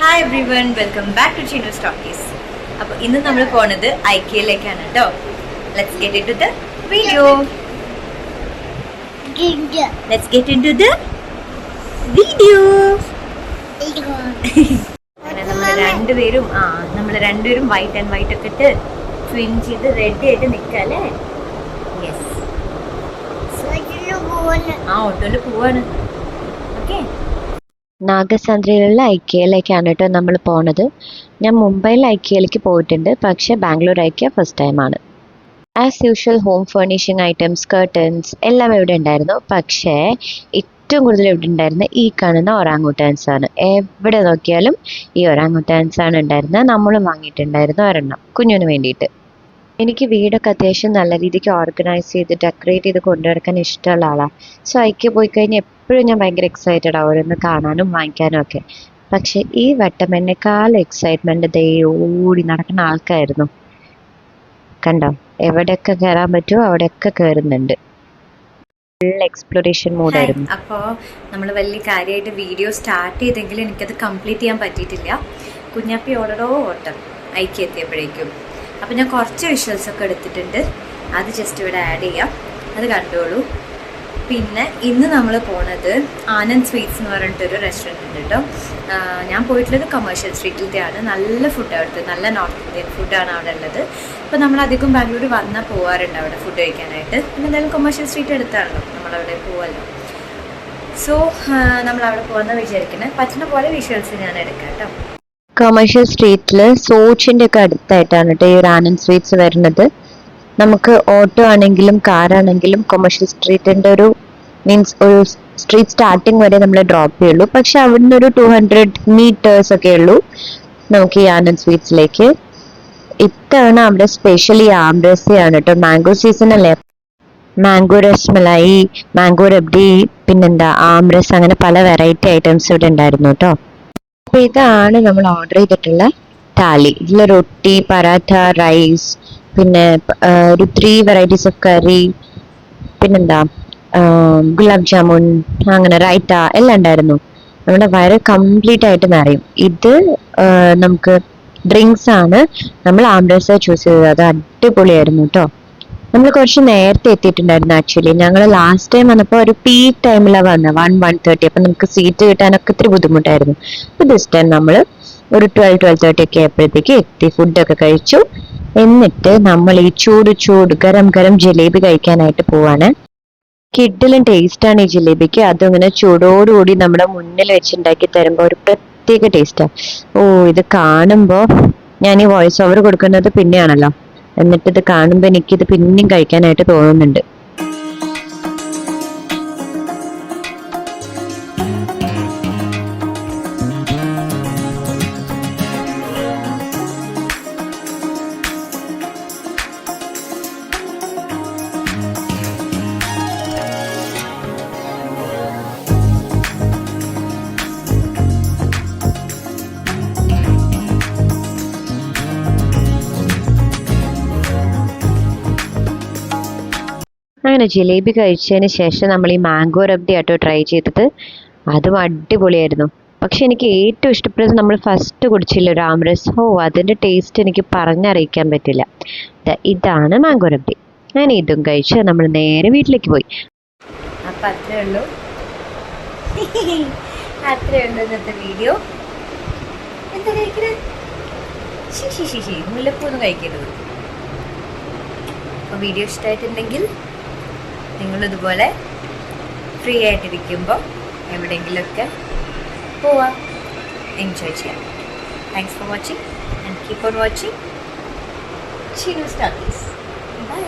Hi everyone, welcome back to Chinu സ്റ്റോക്കീസ്. അപ്പോൾ ഇന്ന് നമ്മൾ പോണത് ഐക്യയിലേക്കാണ് കേട്ടോ. Let's get into the video. Let's get into the video. അങ്ങനെ നമ്മൾ രണ്ടുപേരും വൈറ്റ് ആൻഡ് വൈറ്റ് ഒക്കെ ഇട്ട് ട്വിൻ ചെയ്ത് റെഡി ആയിട്ട് നിൽക്കല്ലേ. യെസ്, ഓട്ടോയിൽ പോവാണ്. ഓക്കെ, നാഗസാന്ദ്രയിലുള്ള ഐക്യയിലേക്കാണ് കേട്ടോ നമ്മൾ പോണത്. ഞാൻ മുംബൈയിൽ ഐക്യയിലേക്ക് പോയിട്ടുണ്ട്, പക്ഷേ ബാംഗ്ലൂർ ഐക്യ ഫസ്റ്റ് ടൈമാണ്. As usual home furnishing items, curtains എല്ലാം ഇവിടെ ഉണ്ടായിരുന്നു. പക്ഷേ ഏറ്റവും കൂടുതൽ ഇവിടെ ഉണ്ടായിരുന്ന ഈ കാണുന്ന ഒറാങ്ങുട്ടാൻസ് ആണ്. എവിടെ നോക്കിയാലും ഈ ഒറാങ്ങുട്ടാൻസ് ആണ് ഉണ്ടായിരുന്നത്. നമ്മളും വാങ്ങിയിട്ടുണ്ടായിരുന്നു ഒരെണ്ണം കുഞ്ഞിന് വേണ്ടിയിട്ട്. എനിക്ക് വീടൊക്കെ അത്യാവശ്യം നല്ല രീതിക്ക് ഓർഗനൈസ് ചെയ്ത് ഡെക്കറേറ്റ് ചെയ്ത് കൊണ്ടുനടക്കാൻ ഇഷ്ടമുള്ള ആളാണ്. സോ ഐക്യ പോയി കഴിഞ്ഞാൽ എപ്പോഴും ഞാൻ ഭയങ്കര എക്സൈറ്റഡ് ആവും ഓരോന്ന് കാണാനും വാങ്ങിക്കാനും ഒക്കെ. പക്ഷെ ഈ വട്ടം എന്നെക്കാളും എക്സൈറ്റ്മെന്റ് ദേ ഓടി നടക്കുന്ന ആൾക്കായിരുന്നു. കണ്ടോ, എവിടെയൊക്കെ കയറാൻ പറ്റുമോ അവിടെയൊക്കെ കയറുന്നുണ്ട്. ഫുൾ എക്സ്പ്ലോറേഷൻ മൂഡായിരുന്നു. അപ്പോൾ നമ്മൾ വലിയ കാര്യമായിട്ട് വീഡിയോ സ്റ്റാർട്ട് ചെയ്തെങ്കിലും എനിക്കത് കംപ്ലീറ്റ് ചെയ്യാൻ പറ്റിയിട്ടില്ല. കുഞ്ഞാപ്പി ഓടോ ഓട്ടം ഐക്യ എത്തിയപ്പോഴേക്കും. അപ്പോൾ ഞാൻ കുറച്ച് വിഷ്വൽസൊക്കെ എടുത്തിട്ടുണ്ട്, അത് ജസ്റ്റ് ഇവിടെ ആഡ് ചെയ്യാം, അത് കണ്ടോളൂ. പിന്നെ ഇന്ന് നമ്മൾ പോണത് ആനന്ദ് സ്വീറ്റ്സ് എന്ന് പറഞ്ഞിട്ടൊരു റെസ്റ്റോറൻറ്റ് ഉണ്ട് കേട്ടോ. ഞാൻ പോയിട്ടുള്ളത് കമേഴ്ഷ്യൽ സ്ട്രീറ്റിലത്തെയാണ്. നല്ല ഫുഡ് അവിടുത്തെ, നല്ല നോർത്ത് ഇന്ത്യൻ ഫുഡാണ് അവിടെ ഉള്ളത്. അപ്പോൾ നമ്മൾ അധികം ബാംഗ്ലൂർ വന്നാൽ പോകാറുണ്ട് അവിടെ ഫുഡ് കഴിക്കാനായിട്ട്. പിന്നെ എന്തായാലും കമേഴ്ഷ്യൽ സ്ട്രീറ്റ് എടുത്താണല്ലോ, നമ്മളവിടെ പോവല്ലോ. സോ നമ്മളവിടെ പോകുന്ന വിചാരിക്കുന്നത് പറ്റുന്ന പോലെ വിഷ്വൽസ് ഞാൻ എടുക്കാം കേട്ടോ. കൊമേഴ്ഷ്യൽ സ്ട്രീറ്റിൽ സോച്ചിൻ്റെ ഒക്കെ അടുത്തായിട്ടാണ് കേട്ടോ ഈ ഒരു ആനന്ദ് സ്വീറ്റ്സ് വരുന്നത്. നമുക്ക് ഓട്ടോ ആണെങ്കിലും കാറാണെങ്കിലും കൊമേഴ്ഷ്യൽ സ്ട്രീറ്റിൻ്റെ ഒരു സ്ട്രീറ്റ് സ്റ്റാർട്ടിങ് വരെ നമ്മൾ ഡ്രോപ്പ് ചെയ്യുള്ളൂ. പക്ഷെ അവിടുന്ന് ഒരു 200 meters ഒക്കെ ഉള്ളൂ നമുക്ക് ഈ ആനന്ദ് സ്വീറ്റ്സിലേക്ക്. ഇത്തവണ അവിടെ സ്പെഷ്യലി ആംബ്രസിയാണ് കേട്ടോ. മാംഗോ സീസൺ അല്ലേ, മാംഗോ രസ്മലായി, മാംഗോ റബ്ഡി, പിന്നെന്താ ആംബ്രസ്, അങ്ങനെ പല വെറൈറ്റി ഐറ്റംസ് ഇവിടെ ഉണ്ടായിരുന്നു കേട്ടോ. അപ്പോൾ ഇതാണ് നമ്മൾ ഓർഡർ ചെയ്തിട്ടുള്ള താലി. ഇതിൽ റൊട്ടി, പരാഠ, റൈസ്, പിന്നെ ഒരു 3 varieties ഓഫ് കറി, പിന്നെന്താ ഗുലാബ് ജാമുൻ, അങ്ങനെ റൈത്ത എല്ലാം ഉണ്ടായിരുന്നു. നമ്മുടെ വയറ് കംപ്ലീറ്റ് ആയിട്ട് നിറയും. ഇത് നമുക്ക് ഡ്രിങ്ക്സ് ആണ്. നമ്മൾ ആംബ്രസ് ചൂസ് ചെയ്തത്, അത് അടിപൊളിയായിരുന്നു കേട്ടോ. നമ്മൾ കുറച്ച് നേരത്തെ എത്തിയിട്ടുണ്ടായിരുന്നു. ആക്ച്വലി ഞങ്ങൾ ലാസ്റ്റ് ടൈം വന്നപ്പോൾ ഒരു പീക്ക് ടൈമിലാണ് വന്നത്, 1:30. അപ്പം നമുക്ക് സീറ്റ് കിട്ടാനൊക്കെ ഇത്തിരി ബുദ്ധിമുട്ടായിരുന്നു. അപ്പോൾ ദിസ് ടൈം നമ്മൾ ഒരു 12:30 ഒക്കെ ആയപ്പോഴത്തേക്ക് എത്തി, ഫുഡൊക്കെ കഴിച്ചു. എന്നിട്ട് നമ്മൾ ഈ ചൂട് ഗരം ജിലേബി കഴിക്കാനായിട്ട് പോവാണ്. കിഡിലും ടേസ്റ്റാണ് ഈ ജിലേബിക്ക്. അതിങ്ങനെ ചൂടോടുകൂടി നമ്മുടെ മുന്നിൽ വെച്ചുണ്ടാക്കി തരുമ്പോൾ ഒരു പ്രത്യേക ടേസ്റ്റാണ്. ഇത് കാണുമ്പോൾ ഞാൻ ഈ വോയിസ് ഓവർ കൊടുക്കുന്നത് പിന്നെയാണല്ലോ, എന്നിട്ട് ഇത് കാണുമ്പോൾ എനിക്കിത് പിന്നെയും കഴിക്കാനായിട്ട് തോന്നുന്നുണ്ട്. അങ്ങനെ ജിലേബി കഴിച്ചതിന് ശേഷം നമ്മൾ ഈ മാംഗോ റബ്ഡി ആട്ടോ ട്രൈ ചെയ്തത്. അതും അടിപൊളിയായിരുന്നു. പക്ഷെ എനിക്ക് ഏറ്റവും ഇഷ്ടപ്പെട്ടത് നമ്മൾ ഫസ്റ്റ് കുടിച്ചില്ല ഒരു ആംബ്രസ്. അതിൻ്റെ ടേസ്റ്റ് എനിക്ക് പറഞ്ഞറിയിക്കാൻ പറ്റില്ല. ഇതാണ് മാംഗോ റബ്ഡി. അങ്ങനെ ഇതും കഴിച്ച് നമ്മൾ നേരെ വീട്ടിലേക്ക് പോയി. അപ്പം അത്രേ ഉള്ളൂ ഇന്നത്തെ വീഡിയോ. എന്താ കഴിക്കുന്നത്? മുല്ലപ്പൂന്നും കഴിക്കരുത്. അപ്പോൾ വീഡിയോ ഇഷ്ടമായിട്ടുണ്ടെങ്കിൽ നിങ്ങളിതുപോലെ ഫ്രീ ആയിട്ടിരിക്കുമ്പോൾ എവിടെയെങ്കിലുമൊക്കെ പോവാം, എൻജോയ് ചെയ്യാം. Thanks for watching and keep on watching Chinu സ്റ്റോക്കീസ്. ബൈ.